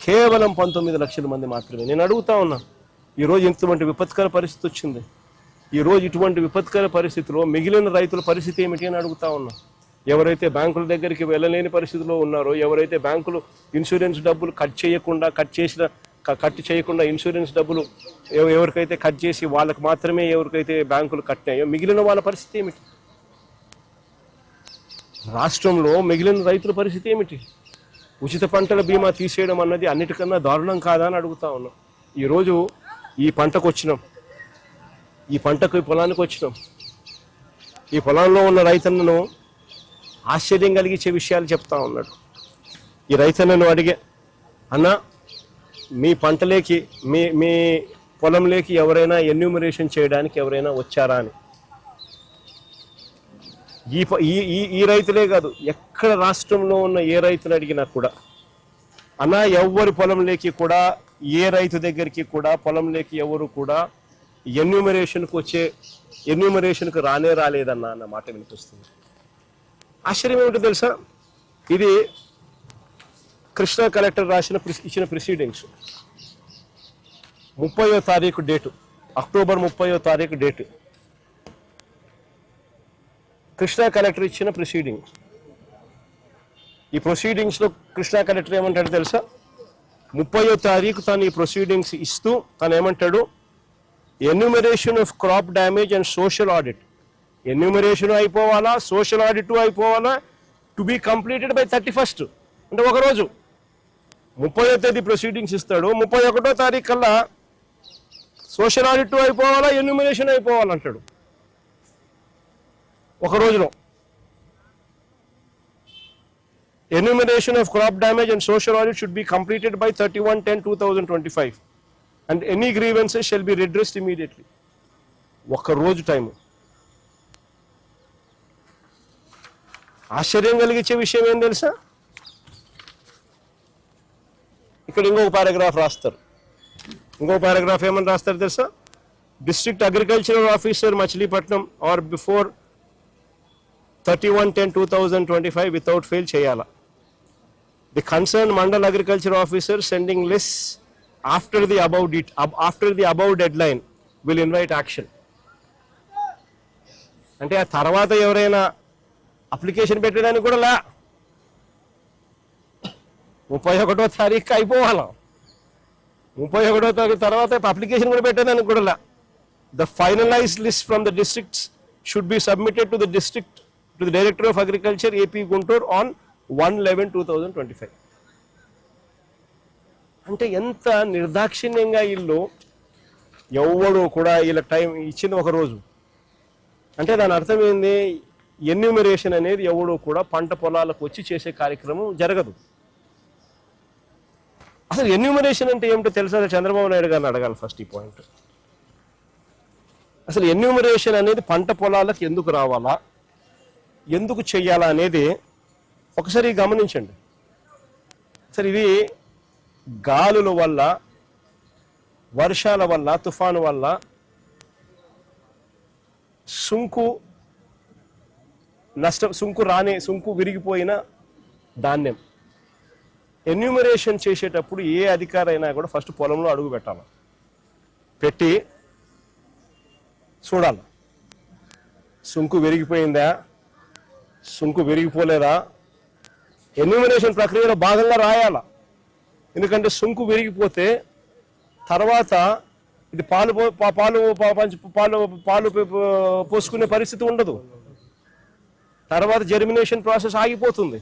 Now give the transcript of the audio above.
కేవలం 19 లక్షల మంది మాత్రమే. నేను అడుగుతా ఉన్నా, ఈరోజు ఇంతమంది విపత్కర పరిస్థితి వచ్చింది. ఈరోజు ఇటువంటి విపత్కర పరిస్థితిలో మిగిలిన రైతుల పరిస్థితి ఏమిటి అని అడుగుతా ఉన్నా. ఎవరైతే బ్యాంకుల దగ్గరికి వెళ్ళలేని పరిస్థితిలో ఉన్నారో, ఎవరైతే బ్యాంకులు ఇన్సూరెన్స్ డబ్బులు కట్ చేయకుండా ఇన్సూరెన్స్ డబ్బులు ఎవరికైతే కట్ చేసి వాళ్ళకి మాత్రమే ఎవరికైతే బ్యాంకులు కట్టాయో, మిగిలిన వాళ్ళ పరిస్థితి ఏమిటి? రాష్ట్రంలో మిగిలిన రైతుల పరిస్థితి ఏమిటి? ఉచిత పంటల బీమా తీసేయడం అన్నది అన్నిటికన్నా దారుణం కాదా అని అడుగుతా ఉన్నాం. ఈరోజు ఈ పంటకు వచ్చినాం, ఈ పొలానికి వచ్చినాం. ఈ పొలంలో ఉన్న రైతన్నను ఆశ్చర్యం కలిగించే విషయాలు చెప్తా ఉన్నాడు. ఈ రైతన్నను అడిగే, అన్న మీ పంటలేకి మీ పొలంలోకి ఎవరైనా ఎన్యూమరేషన్ చేయడానికి ఎవరైనా వచ్చారా అని. ఈ రైతులే కాదు, ఎక్కడ రాష్ట్రంలో ఉన్న ఏ రైతుని అడిగినా కూడా, అన్న ఎవరి పొలంలోకి కూడా, ఏ రైతు దగ్గరికి కూడా పొలంలోకి ఎవరు కూడా ఎన్యూమరేషన్కు రాలేదన్నా అన్న మాట వినిపిస్తుంది. ఆశ్చర్యం ఏమిటో తెలుసా? ఇది కృష్ణా కలెక్టర్ ఇచ్చిన ప్రొసీడింగ్స్. 30వ తారీఖు డేటు, అక్టోబర్ 30వ తారీఖు డేటు, కృష్ణా కలెక్టర్ ఇచ్చిన ప్రొసీడింగ్స్. ఈ ప్రొసీడింగ్స్లో కృష్ణా కలెక్టర్ ఏమంటాడు తెలుసా? 30వ తారీఖు తను ఈ ప్రొసీడింగ్స్ ఇస్తూ తను ఏమంటాడు, enumeration of crop damage and social audit. Enumeration అయిపోవాలా, సోషల్ ఆడిట్ అయిపోవాలా, to be completed by 31st, అంటే ఒకరోజు. 30వ తేదీ ప్రొసీడింగ్స్ ఇస్తాడు, 31వ తారీఖు కల్లా సోషల్ ఆడిట్ అయిపోవాలా, ఎన్యూమరేషన్ అయిపోవాలంటాడు ఒక రోజులో. Enumeration of crop damage and social audit should be completed by 31/10/2025 and any grievances shall be redressed immediately. ఒక రోజు టైము. ఆశ్చర్యం కలిగించే విషయం ఏం తెలుసా? ఇక్కడ ఇంకొక పారాగ్రాఫ్ రాస్తారు. ఇంకొక పారాగ్రాఫ్ ఏమని రాస్తారు తెలుసా? District agricultural officer Machilipatnam or before 31/10/2025 without fail చేయాలా. The concern mandal agriculture officer sending list after the above deadline will invite action. అంటే ఆ తర్వాత ఎవరైనా అప్లికేషన్ పెట్టడానికి కూడా లే, 31వ తారీఖు అయిపోవాలా, 31వ తారీఖు తర్వాత అప్లికేషన్ కూడా పెట్టడానికి కూడా లే. The finalised list from the districts should be submitted to the director of agriculture AP Guntur on 1/11/2025. అంటే ఎంత నిర్దాక్షిణ్యంగా వీళ్ళు, ఎవడు కూడా వీళ్ళ టైం ఇచ్చింది ఒక రోజు. అంటే దాని అర్థం ఏంది? ఎన్యూమరేషన్ అనేది ఎవడో కూడా పంట పొలాలకు వచ్చి చేసే కార్యక్రమం జరగదు. అసలు ఎన్యూమరేషన్ అంటే ఏమిటో తెలుసా? చంద్రబాబు నాయుడు గారిని అడగాలి ఫస్ట్ ఈ పాయింట్. అసలు ఎన్యూమరేషన్ అనేది పంట పొలాలకు ఎందుకు రావాలా, ఎందుకు చెయ్యాలా అనేది ఒకసారి గమనించండి. సరే, ఇది గాలుల వల్ల, వర్షాల వల్ల, తుఫాను వల్ల సుంకు విరిగిపోయిన ధాన్యం. ఎన్యూమరేషన్ చేసేటప్పుడు ఏ అధికారి అయినా కూడా ఫస్ట్ పొలంలో అడుగు పెట్టాలి, పెట్టి చూడాలి, సుంకు విరిగిపోయిందా, సుంకు విరిగిపోలేదా. ఎన్యూమరేషన్ ప్రక్రియలో భాగంగా రాయాల. ఎందుకంటే సుంకు విరిగిపోతే తర్వాత ఇది పాలు పోసుకునే పరిస్థితి ఉండదు. తర్వాత జర్మినేషన్ ప్రాసెస్ ఆగిపోతుంది.